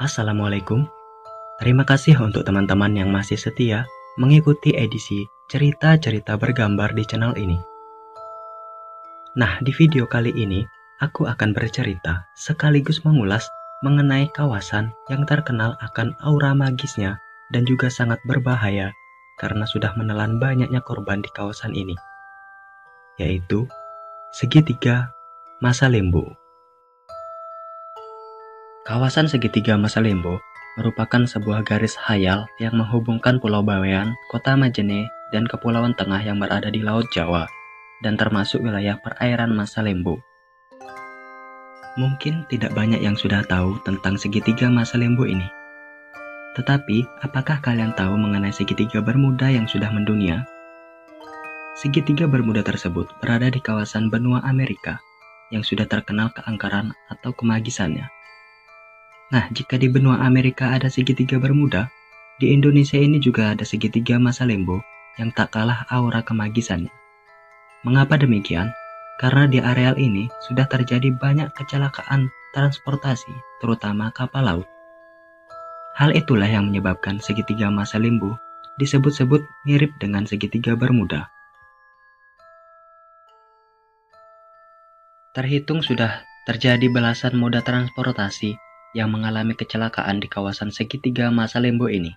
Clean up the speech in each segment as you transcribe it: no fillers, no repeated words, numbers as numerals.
Assalamualaikum. Terima kasih untuk teman-teman yang masih setia mengikuti edisi cerita-cerita bergambar di channel ini. Nah, di video kali ini aku akan bercerita sekaligus mengulas mengenai kawasan yang terkenal akan aura magisnya dan juga sangat berbahaya karena sudah menelan banyaknya korban di kawasan ini, yaitu Segitiga Masa Lembo. Kawasan Segitiga Masa Lembo merupakan sebuah garis hayal yang menghubungkan Pulau Bawean, Kota Majene, dan Kepulauan Tengah yang berada di Laut Jawa, dan termasuk wilayah perairan Masa Lembo. Mungkin tidak banyak yang sudah tahu tentang Segitiga Masa Lembo ini. Tetapi, apakah kalian tahu mengenai Segitiga Bermuda yang sudah mendunia? Segitiga Bermuda tersebut berada di kawasan benua Amerika yang sudah terkenal keangkaran atau kemagisannya. Nah, jika di benua Amerika ada Segitiga Bermuda, di Indonesia ini juga ada Segitiga Masa Lembo yang tak kalah aura kemagisannya. Mengapa demikian? Karena di areal ini sudah terjadi banyak kecelakaan transportasi, terutama kapal laut. Hal itulah yang menyebabkan Segitiga Masa Lembo disebut-sebut mirip dengan Segitiga Bermuda. Terhitung sudah terjadi belasan moda transportasi yang mengalami kecelakaan di kawasan Segitiga Masa Lembo ini.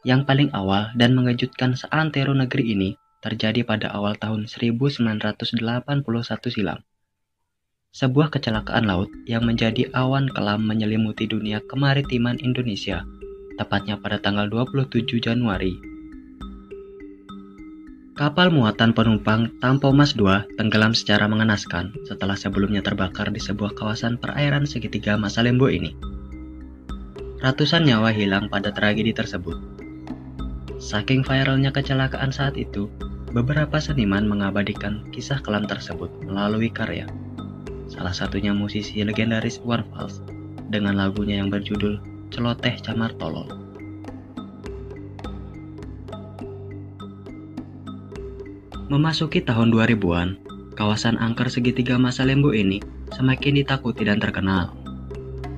Yang paling awal dan mengejutkan seantero negeri ini terjadi pada awal tahun 1981 silam. Sebuah kecelakaan laut yang menjadi awan kelam menyelimuti dunia kemaritiman Indonesia, tepatnya pada tanggal 27 Januari. Kapal muatan penumpang Tampomas II tenggelam secara mengenaskan setelah sebelumnya terbakar di sebuah kawasan perairan Segitiga Masa Lembo ini. Ratusan nyawa hilang pada tragedi tersebut. Saking viralnya kecelakaan saat itu, beberapa seniman mengabadikan kisah kelam tersebut melalui karya. Salah satunya musisi legendaris Iwan Fals dengan lagunya yang berjudul Celoteh Camar Tolol. Memasuki tahun 2000-an, kawasan angker Segitiga Masa Lembo ini semakin ditakuti dan terkenal.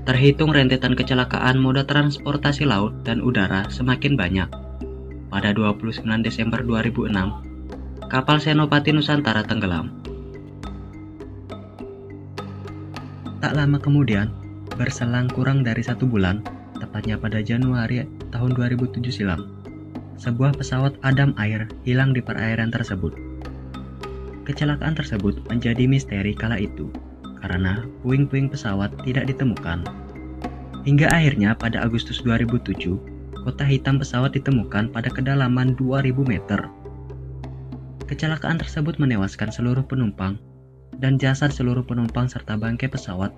Terhitung rentetan kecelakaan moda transportasi laut dan udara semakin banyak. Pada 29 Desember 2006, kapal Senopati Nusantara tenggelam. Tak lama kemudian, berselang kurang dari 1 bulan, tepatnya pada Januari tahun 2007 silam, sebuah pesawat Adam Air hilang di perairan tersebut. Kecelakaan tersebut menjadi misteri kala itu, karena puing-puing pesawat tidak ditemukan. Hingga akhirnya pada Agustus 2007, kotak hitam pesawat ditemukan pada kedalaman 2000 meter. Kecelakaan tersebut menewaskan seluruh penumpang, dan jasad seluruh penumpang serta bangkai pesawat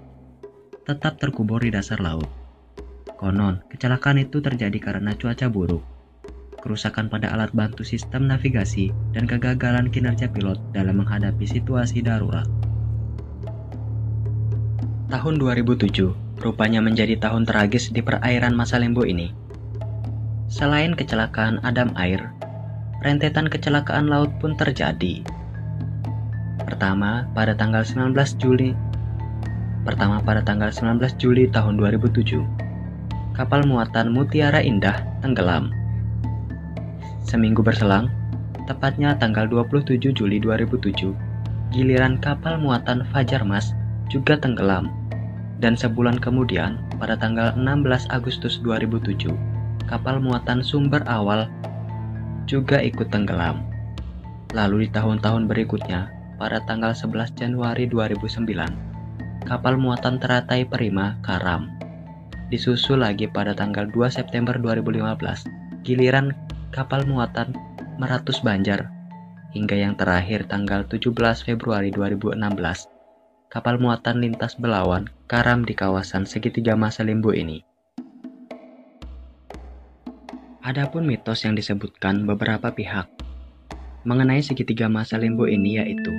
tetap terkubur di dasar laut. Konon, kecelakaan itu terjadi karena cuaca buruk, kerusakan pada alat bantu sistem navigasi, dan kegagalan kinerja pilot dalam menghadapi situasi darurat. Tahun 2007 rupanya menjadi tahun tragis di perairan Masa Lembo ini. Selain kecelakaan Adam Air, rentetan kecelakaan laut pun terjadi. Pertama pada tanggal 19 Juli tahun 2007, kapal muatan Mutiara Indah tenggelam. Seminggu berselang, tepatnya tanggal 27 Juli 2007, giliran kapal muatan Fajar Mas juga tenggelam. Dan sebulan kemudian, pada tanggal 16 Agustus 2007, kapal muatan Sumber Awal juga ikut tenggelam. Lalu di tahun-tahun berikutnya, pada tanggal 11 Januari 2009, kapal muatan Teratai Prima karam. Disusul lagi pada tanggal 2 September 2015, giliran kapal muatan Meratus Banjar, hingga yang terakhir tanggal 17 Februari 2016, kapal muatan Lintas Belawan karam di kawasan Segitiga Masa Lembo ini. Adapun mitos yang disebutkan beberapa pihak mengenai Segitiga Masa Lembo ini yaitu,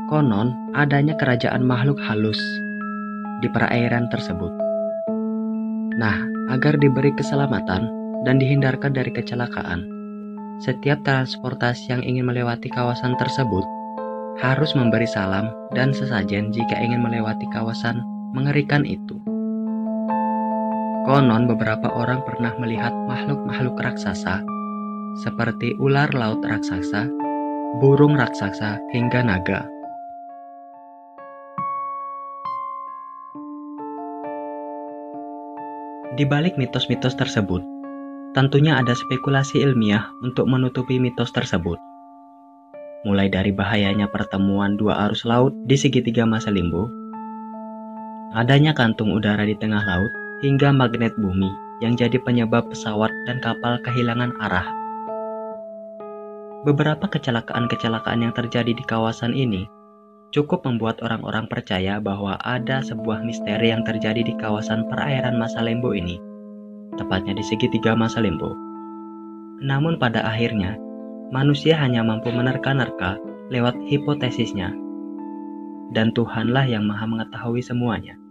konon adanya kerajaan makhluk halus di perairan tersebut. Nah, agar diberi keselamatan dan dihindarkan dari kecelakaan, setiap transportasi yang ingin melewati kawasan tersebut harus memberi salam dan sesajen jika ingin melewati kawasan mengerikan itu. Konon beberapa orang pernah melihat makhluk-makhluk raksasa seperti ular laut raksasa, burung raksasa, hingga naga. Di balik mitos-mitos tersebut, tentunya ada spekulasi ilmiah untuk menutupi mitos tersebut. Mulai dari bahayanya pertemuan dua arus laut di segitiga masa limbo, adanya kantung udara di tengah laut, hingga magnet bumi yang jadi penyebab pesawat dan kapal kehilangan arah. Beberapa kecelakaan-kecelakaan yang terjadi di kawasan ini cukup membuat orang-orang percaya bahwa ada sebuah misteri yang terjadi di kawasan perairan masa limbo ini, tepatnya di segitiga masa limbo. Namun pada akhirnya, manusia hanya mampu menerka-nerka lewat hipotesisnya, dan Tuhanlah yang maha mengetahui semuanya.